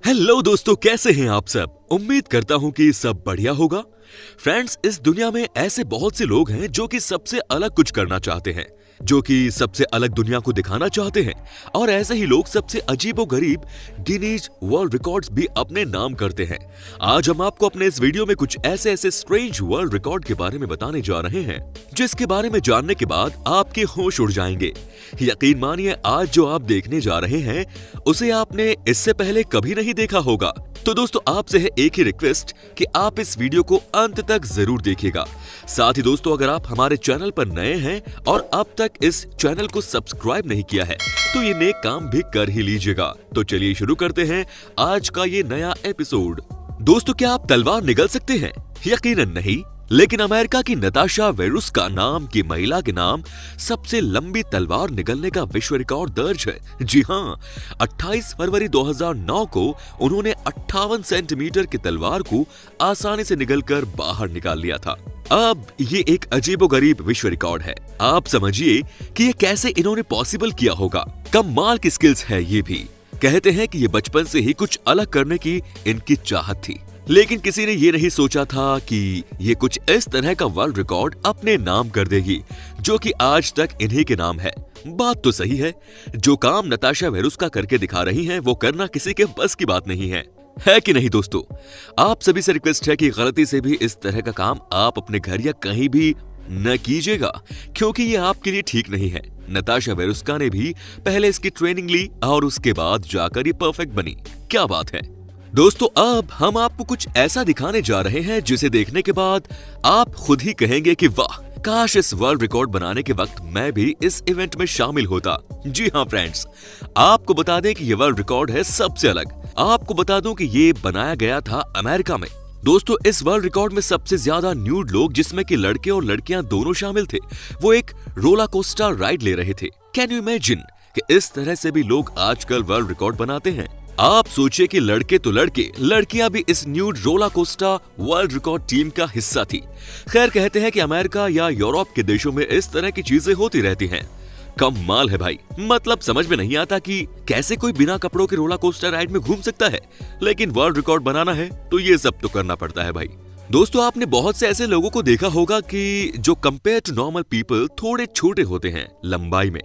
Hello दोस्तों, कैसे हैं आप सब। उम्मीद करता हूं कि सब बढ़िया होगा। फ्रेंड्स, इस दुनिया में ऐसे बहुत से लोग हैं जो कि सबसे अलग कुछ करना चाहते हैं, जो कि सबसे अलग दुनिया को दिखाना चाहते हैं, और ऐसे ही लोग सबसे अजीबोगरीब गिनीज वर्ल्ड रिकॉर्ड्स भी अपने नाम करते हैं। आज हम आपको अपने इस वीडियो में कुछ ऐसे स्ट्रेंज वर्ल्ड रिकॉर्ड के बारे में बताने जा रहे हैं, जिसके बारे में जानने के बाद आपके होश उड़ जाएंगे। यकीन मानिए, आज जो आप देखने जा रहे हैं उसे आपने इससे पहले कभी नहीं देखा होगा। तो दोस्तों, आपसे है एक ही रिक्वेस्ट कि आप इस वीडियो को अंत तक जरूर देखिएगा। साथ ही दोस्तों, अगर आप हमारे चैनल पर नए हैं और अब तक इस चैनल को सब्सक्राइब नहीं किया है तो ये नेक काम भी कर ही लीजिएगा। तो चलिए शुरू करते हैं आज का ये नया एपिसोड। दोस्तों, क्या आप तलवार निगल सकते हैं? यकीनन नहीं, लेकिन अमेरिका की नताशा वेरुस्का नाम की महिला के नाम सबसे लंबी तलवार निगलने का विश्व रिकॉर्ड दर्ज है। जी हाँ, 28 फरवरी 2009 को उन्होंने 58 सेंटीमीटर की तलवार को आसानी से निगलकर बाहर निकाल लिया था। अब ये एक अजीबोगरीब विश्व रिकॉर्ड है। आप समझिए कि ये कैसे इन्होंने पॉसिबल किया होगा। कमाल की स्किल्स है ये भी। कहते हैं कि ये बचपन से ही कुछ अलग करने की इनकी चाहत थी, लेकिन किसी ने ये नहीं सोचा था कि ये कुछ इस तरह का वर्ल्ड रिकॉर्ड अपने नाम कर देगी, जो कि आज तक इन्हीं के नाम है। बात तो सही है, जो काम नताशा वेरुस्का करके दिखा रही हैं, वो करना किसी के बस की बात नहीं है कि नहीं दोस्तों? आप सभी से रिक्वेस्ट है कि गलती से भी इस तरह का काम आप अपने घर या कहीं भी न कीजिएगा, क्योंकि ये आपके लिए ठीक नहीं है। नताशा वेरुस्का ने भी पहले इसकी ट्रेनिंग ली और उसके बाद जाकर ये परफेक्ट बनी। क्या बात है दोस्तों। अब हम आपको कुछ ऐसा दिखाने जा रहे हैं जिसे देखने के बाद आप खुद ही कहेंगे कि वाह, काश इस वर्ल्ड रिकॉर्ड बनाने के वक्त मैं भी इस इवेंट में शामिल होता। जी हाँ फ्रेंड्स, आपको बता दें कि ये वर्ल्ड रिकॉर्ड है सबसे अलग। आपको बता दूं कि ये बनाया गया था अमेरिका में। दोस्तों, इस वर्ल्ड रिकॉर्ड में सबसे ज्यादा न्यूड लोग, जिसमें कि लड़के और लड़कियां दोनों शामिल थे, वो एक रोलर कोस्टर राइड ले रहे थे। कैन यू इमेजिन कि इस तरह से भी लोग आजकल वर्ल्ड रिकॉर्ड बनाते हैं। आप सोचिए कि लड़के तो लड़के, लड़कियां भी इस nude roller coaster world record team का हिस्सा थी। खैर, कहते हैं कि अमेरिका या यूरोप के देशों में इस तरह की चीजें होती रहती हैं। कमाल है भाई। मतलब समझ में नहीं आता कि कैसे कोई बिना कपड़ों के रोलर कोस्टर राइड में घूम सकता है, लेकिन वर्ल्ड रिकॉर्ड बनाना है तो ये सब तो करना पड़ता है भाई। दोस्तों, आपने बहुत से ऐसे लोगों को देखा होगा कि जो कंपेयर टू नॉर्मल पीपल थोड़े छोटे होते हैं लंबाई में,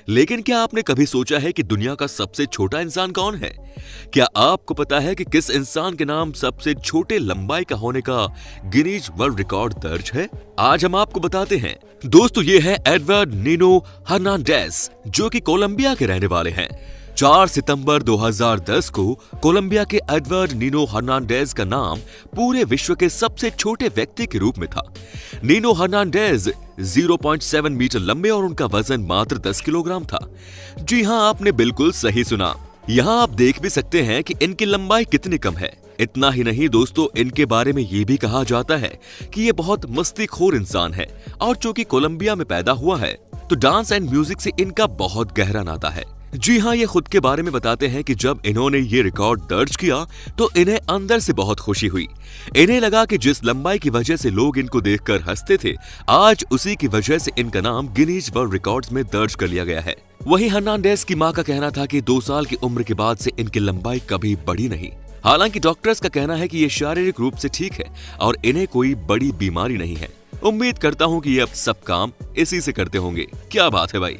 लेकिन क्या आपने कभी सोचा है कि दुनिया का सबसे छोटा इंसान कौन है? क्या आपको पता है कि किस इंसान के नाम सबसे छोटे लंबाई का होने का गिनीज वर्ल्ड रिकॉर्ड दर्ज है? आज हम आपको बताते हैं। दोस्तों, ये है एडवर्ड नीनो हर्नांडेज, जो कि कोलंबिया के रहने वाले हैं। 4 सितंबर 2010 को कोलंबिया के एडवर्ड नीनो हर्नांडेज का नाम पूरे विश्व के सबसे छोटे व्यक्ति के रूप में था। नीनो हर्नांडेज 0.7 मीटर लंबे और उनका वजन मात्र 10 किलोग्राम था। जी हां, आपने बिल्कुल सही सुना। यहाँ आप देख भी सकते हैं कि इनकी लंबाई कितनी कम है। इतना ही नहीं दोस्तों, इनके बारे में ये भी कहा जाता है कि ये बहुत मस्तीखोर इंसान है, और चूंकि कोलंबिया में पैदा हुआ है तो डांस एंड म्यूजिक से इनका बहुत गहरा नाता है। जी हाँ, ये खुद के बारे में बताते हैं कि जब इन्होंने ये रिकॉर्ड दर्ज किया तो इन्हें अंदर से बहुत खुशी हुई। इन्हें लगा कि जिस लंबाई की वजह से लोग इनको देखकर हंसते थे, आज उसी की वजह से इनका नाम गिनीज वर्ल्ड रिकॉर्ड्स में दर्ज कर लिया गया है। वहीं हर्नांडेज की मां का कहना था कि 2 साल की उम्र के बाद से इनकी लंबाई कभी बढ़ी नहीं। हालांकि डॉक्टर्स का कहना है कि ये शारीरिक रूप से ठीक है और इन्हें कोई बड़ी बीमारी नहीं है। उम्मीद करता हूँ कि ये अब सब काम इसी से करते होंगे। क्या बात है भाई।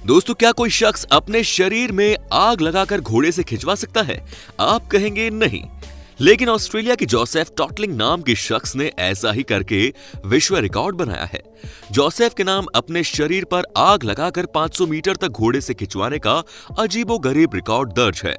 दोस्तों, क्या कोई शख्स अपने शरीर में आग लगाकर घोड़े से खिंचवा सकता है? आप कहेंगे नहीं, लेकिन ऑस्ट्रेलिया के जोसेफ टॉटलिंग नाम के शख्स ने ऐसा ही करके विश्व रिकॉर्ड बनाया है। जोसेफ के नाम अपने शरीर पर आग लगाकर 500 मीटर तक घोड़े से खिंचवाने का अजीबोगरीब रिकॉर्ड दर्ज है।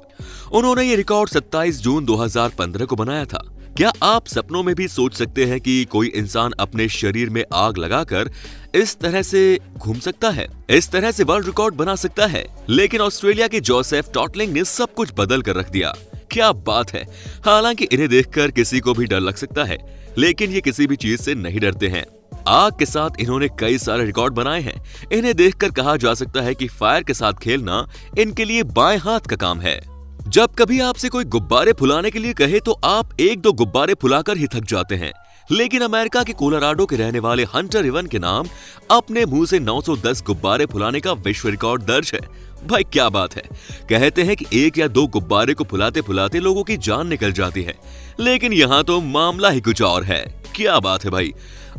उन्होंने ये रिकॉर्ड 27 जून 2015 को बनाया था। क्या आप सपनों में भी सोच सकते हैं कि कोई इंसान अपने शरीर में आग लगाकर इस तरह से घूम सकता है, इस तरह से वर्ल्ड रिकॉर्ड बना सकता है? लेकिन ऑस्ट्रेलिया के जोसेफ टॉटलिंग ने सब कुछ बदल कर रख दिया। क्या बात है। हालांकि इन्हें देखकर किसी को भी डर लग सकता है, लेकिन ये किसी भी चीज से नहीं डरते हैं। आग के साथ इन्होंने कई सारे रिकॉर्ड बनाए हैं। इन्हें देखकर कहा जा सकता है कि फायर के साथ खेलना इनके लिए बाएं हाथ का काम है। जब कभी आपसे कोई गुब्बारे फुलाने के लिए कहे तो आप 1-2 गुब्बारे फुलाकर ही थक जाते हैं, लेकिन अमेरिका के कोलोराडो के रहने वाले हंटर इवन के नाम अपने मुंह से 910 गुब्बारे फुलाने का विश्व रिकॉर्ड दर्ज है। भाई क्या बात है। कहते हैं कि एक या दो गुब्बारे को फुलाते फुलाते लोगों की जान निकल जाती है, लेकिन यहाँ तो मामला ही कुछ और है। क्या बात है भाई,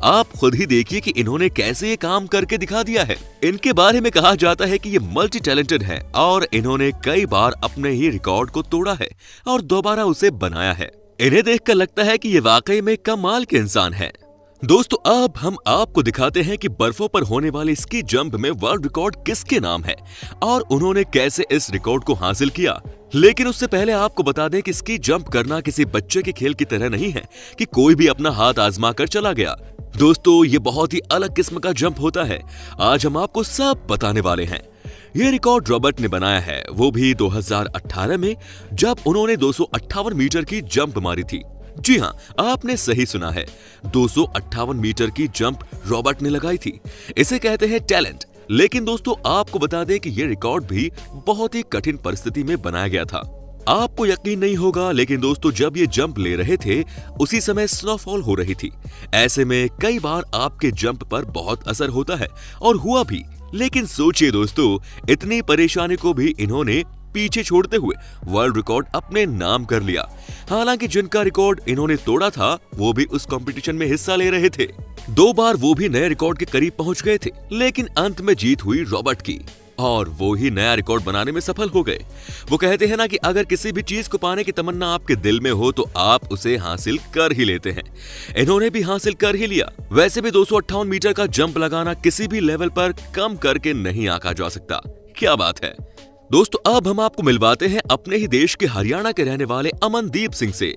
आप खुद ही देखिए कि इन्होंने कैसे ये काम करके दिखा दिया है। इनके बारे में कहा जाता है कि ये मल्टी टैलेंटेड है और इन्होंने कई बार अपने ही रिकॉर्ड को तोड़ा है और दोबारा उसे बनाया है। इन्हें देखकर लगता है कि ये वाकई में कमाल के इंसान हैं। दोस्तों अब हम आपको दिखाते हैं कि बर्फों पर होने वाले स्की जंप में वर्ल्ड रिकॉर्ड किसके नाम है और उन्होंने कैसे इस रिकॉर्ड को हासिल किया। लेकिन उससे पहले आपको बता दें कि स्की जंप करना किसी बच्चे के खेल की तरह नहीं है कि कोई भी अपना हाथ आजमा कर चला गया। दोस्तों ये बहुत ही अलग किस्म का जंप होता है। आज हम आपको सब बताने वाले हैं। ये रिकॉर्ड रॉबर्ट ने बनाया है, वो भी 2018 में, जब उन्होंने 258 मीटर की जंप मारी थी। जी हाँ, आपने सही सुना है, 258 मीटर की जंप रॉबर्ट ने लगाई थी। इसे कहते हैं टैलेंट। लेकिन दोस्तों आपको बता दें कि ये रिकॉर्ड भी बहुत ही कठिन परिस्थिति में बनाया गया था। आपको यकीन नहीं होगा, लेकिन दोस्तों जब ये जंप ले रहे थे उसी समय स्नोफॉल हो रही थी। ऐसे में कई बार आपके जंप पर बहुत असर होता है और हुआ भी। लेकिन सोचिए दोस्तों, इतनी परेशानी को भी इन्होंने पीछे छोड़ते हुए वर्ल्ड रिकॉर्ड अपने नाम कर लिया। हालांकि जिनका रिकॉर्ड इन्होंने तोड़ा था वो भी उस कंपटीशन में हिस्सा ले रहे थे। 2 बार वो भी नए रिकॉर्ड के करीब पहुंच गए थे, लेकिन अंत में जीत हुई रॉबर्ट की और वो ही नया रिकॉर्ड बनाने में सफल हो गए। वो कहते हैं ना कि अगर किसी भी चीज को पाने की तमन्ना आपके दिल में हो तो आप उसे हासिल कर ही लेते हैं। इन्होंने भी हासिल कर ही लिया। वैसे भी 258 मीटर का जंप लगाना किसी भी लेवल पर कम करके नहीं आंका जा सकता। क्या बात है। दोस्तों अब हम आपको मिलवाते हैं अपने ही देश के हरियाणा के रहने वाले अमनदीप सिंह से।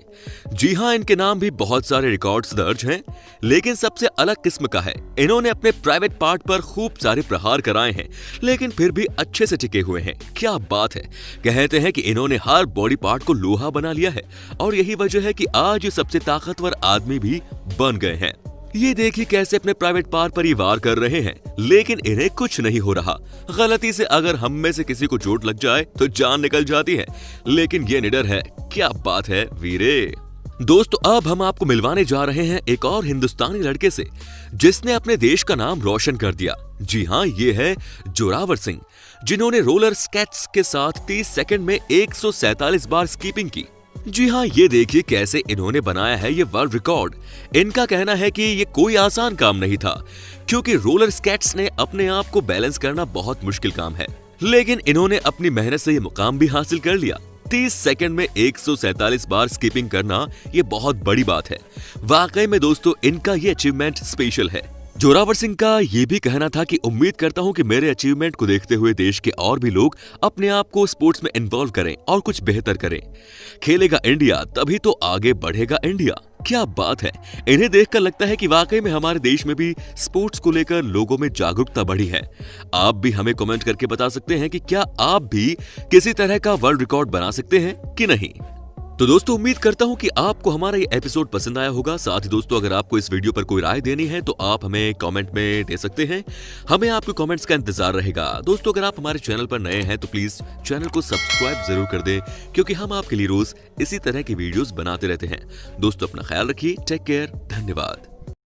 जी हाँ, इनके नाम भी बहुत सारे रिकॉर्ड्स दर्ज हैं, लेकिन सबसे अलग किस्म का है। इन्होंने अपने प्राइवेट पार्ट पर खूब सारे प्रहार कराए हैं, लेकिन फिर भी अच्छे से टिके हुए हैं। क्या बात है। कहते हैं कि इन्होंने हर बॉडी पार्ट को लोहा बना लिया है और यही वजह है कि आज ये सबसे ताकतवर आदमी भी बन गए हैं। ये देखिए कैसे अपने प्राइवेट पार्ट पर ही वार कर रहे हैं, लेकिन इन्हें कुछ नहीं हो रहा। गलती से अगर हम में से किसी को चोट लग जाए तो जान निकल जाती है, लेकिन ये निडर है। क्या बात है वीरे। दोस्तों अब हम आपको मिलवाने जा रहे हैं एक और हिंदुस्तानी लड़के से जिसने अपने देश का नाम रोशन कर दिया। जी हाँ, ये है जोरावर सिंह, जिन्होंने रोलर स्केट्स के साथ 30 सेकंड में 147 बार स्कीपिंग की। जी हाँ, ये देखिए कैसे इन्होंने बनाया है ये वर्ल्ड रिकॉर्ड। इनका कहना है कि ये कोई आसान काम नहीं था, क्योंकि रोलर स्केट्स ने अपने आप को बैलेंस करना बहुत मुश्किल काम है, लेकिन इन्होंने अपनी मेहनत से ये मुकाम भी हासिल कर लिया। 30 सेकंड में 147 बार स्कीपिंग करना ये बहुत बड़ी बात है। वाकई में दोस्तों इनका ये अचीवमेंट स्पेशल है। जोरावर सिंह का ये भी कहना था कि उम्मीद करता हूं कि मेरे अचीवमेंट को देखते हुए देश के और भी लोग अपने आप को स्पोर्ट्स में इन्वॉल्व करें और कुछ बेहतर करें। खेलेगा इंडिया तभी तो आगे बढ़ेगा इंडिया। क्या बात है। इन्हें देखकर लगता है कि वाकई में हमारे देश में भी स्पोर्ट्स को लेकर लोगों में जागरूकता बढ़ी है। आप भी हमें कमेंट करके बता सकते हैं कि क्या आप भी किसी तरह का वर्ल्ड रिकॉर्ड बना सकते हैं कि नहीं। तो दोस्तों उम्मीद करता हूं कि आपको हमारा ये एपिसोड पसंद आया होगा। साथ ही दोस्तों अगर आपको इस वीडियो पर कोई राय देनी है तो आप हमें कमेंट में दे सकते हैं। हमें आपके कमेंट्स का इंतजार रहेगा। दोस्तों अगर आप हमारे चैनल पर नए हैं तो प्लीज चैनल को सब्सक्राइब जरूर कर दें, क्योंकि हम आपके लिए रोज इसी तरह की वीडियोस बनाते रहते हैं। दोस्तों अपना ख्याल रखिए। Take care. धन्यवाद।